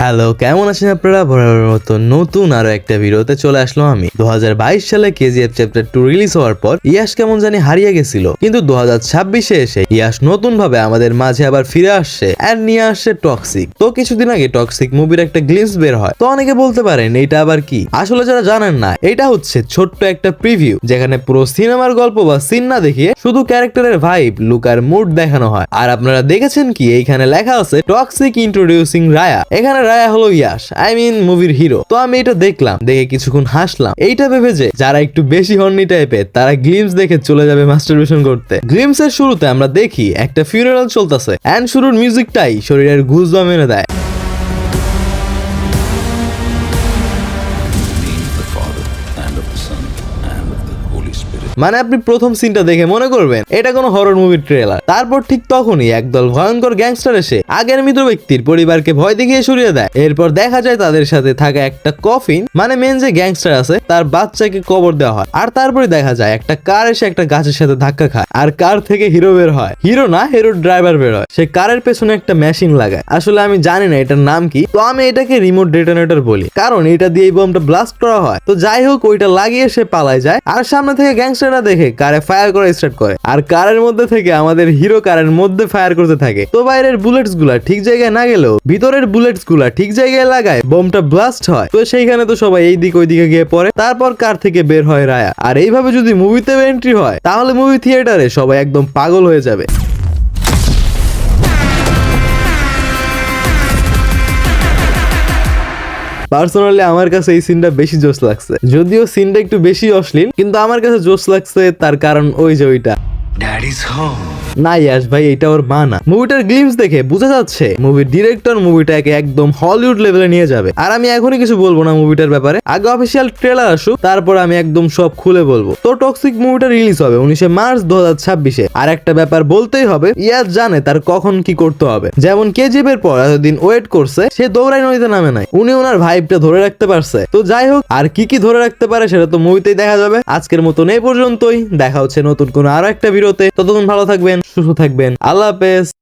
Hello, কেমন আছেন আপনারা? বরাবরের মতো নতুন আরো একটা ভিডিওতে চলে আসলাম আমি। 2022 সালে কেজিএফ চ্যাপ্টার 2 রিলিজ হওয়ার পর ইয়াশ কেমন জানি হারিয়ে গেছিল, কিন্তু 2026-এ এসে ইয়াশ নতুন ভাবে আমাদের মাঝে আবার ফিরে আসছে আর নিয়ে আসছে টক্সিক। তো কিছুদিন আগে টক্সিক মুভির একটা গ্লিম্পস বের হয়। তো অনেকে বলতে পারেন এটা আবার কি? আসলে যারা জানেন না, এটা হচ্ছে ছোট্ট একটা প্রিভিউ, যেখানে পুরো সিনেমার গল্প বা সিন না দেখিয়ে শুধু ক্যারেক্টারের ভাইব, লুক আর মুড দেখানো হয়। আর আপনারা দেখেছেন কি এইখানে লেখা আছে টক্সিক ইন্ট্রোডিউসিং রায়া। এখানে রায়া হলো ইয়াশ, আই মিন মুভির হিরো। তো আমি এটা দেখলাম, দেখে কিছুক্ষণ হাসলাম, এইটা ভেবে যে যারা একটু বেশি হর্নি টাইপের তারা গ্লিম্পস দেখে চলে যাবে মাস্টারবেশন করতে। গ্লিম্পস এর শুরুতে আমরা দেখি একটা ফিউনারাল চলতেছে এন্ড শুরুর মিউজিকটাই শরীরের গুজবাম্প এনে দেয়। মানে আপনি প্রথম সিনটা দেখে মনে করবেন এটা কোনো হরর মুভির ট্রেলার। তারপর ঠিক তখনই একদল ভয়ঙ্কর গ্যাংস্টার এসে আগের মৃত ব্যক্তির পরিবারকে ভয় দেখিয়ে সরিয়ে দেয়। এরপর দেখা যায় তাদের সাথে থাকা একটা কফিন, মানে মেন যে গ্যাংস্টার আছে তার বাচ্চাকে কবর দেওয়া হয়। আর তারপরে দেখা যায় একটা কার এসে একটা গাছের সাথে ধাক্কা খায়, আর কার থেকে হিরো বের হয়। হিরো না, হিরোর ড্রাইভার বের হয়। সে কারের পেছনে একটা মেশিন লাগায়, আসলে আমি জানি না এটার নাম কি, তো আমি এটাকে রিমোট ডেটোনেটর বলি, কারণ এটা দিয়ে এই বোমটা ব্লাস্ট করা হয়। তো যাই হোক, ওইটা লাগিয়ে সে পালায় যায়, আর সামনে থেকে গ্যাংস্টাররা দেখে কারে ফায়ার করা স্টার্ট করে, আর কারের মধ্যে থেকে আমাদের হিরো কারের মধ্যে ফায়ার করতে থাকে। তো বাইরের বুলেটস গুলা ঠিক জায়গায় না গেলেও ভিতরের বুলেটস গুলা ঠিক জায়গায় লাগায় বোমটা ব্লাস্ট হয়। তো সেইখানে তো সবাই এই দিক ওই দিকে গিয়ে পড়ে। তারপর কার থেকে বের হয় রায়া। আর এইভাবে যদি মুভিতে এন্ট্রি হয় তাহলে মুভি থিয়েটারে সবাই একদম পাগল হয়ে যাবে। পার্সোনালি আমার কাছে এই সিনটা বেশি জোশ লাগছে, যদিও সিনটা একটু বেশি অশ্লীল, কিন্তু আমার কাছে জোশ লাগছে তার কারণ ওই যে ওইটা না ইয়াশ ভাই, এটা ওর মা না। মুভিটার গ্লিম্পস দেখে বোঝা যাচ্ছে মুভির ডিরেক্টর মুভিটাকে একদম হলিউড লেভেলে নিয়ে যাবে। আর আমি এখনই কিছু বলবো না মুভিটার ব্যাপারে, আগে অফিসিয়াল ট্রেলার আসুক, তারপর আমি একদম সব খুলে বলবো। তো টক্সিক মুভিটা রিলিজ হবে 19 মার্চ 2026-এ। আর একটা ব্যাপার বলতেই হবে, ইয়াশ জানে তার কখন কি করতে হবে। যেমন কেজিএফ এর পর এতদিন ওয়েট করছে, সে দৌড়াই নদীতে নামে নাই, উনি ওনার ভাইবটা ধরে রাখতে পারছে। তো যাই হোক, আর কি কি ধরে রাখতে পারে সেটা তো মুভিতেই দেখা যাবে। আজকের মতন এই পর্যন্তই, দেখা হচ্ছে নতুন কোনো আরো একটা ভিডিওতে। ততক্ষণ ভালো থাকবেন, সুস্থ থাকবেন, আল্লাহ হাফেজ।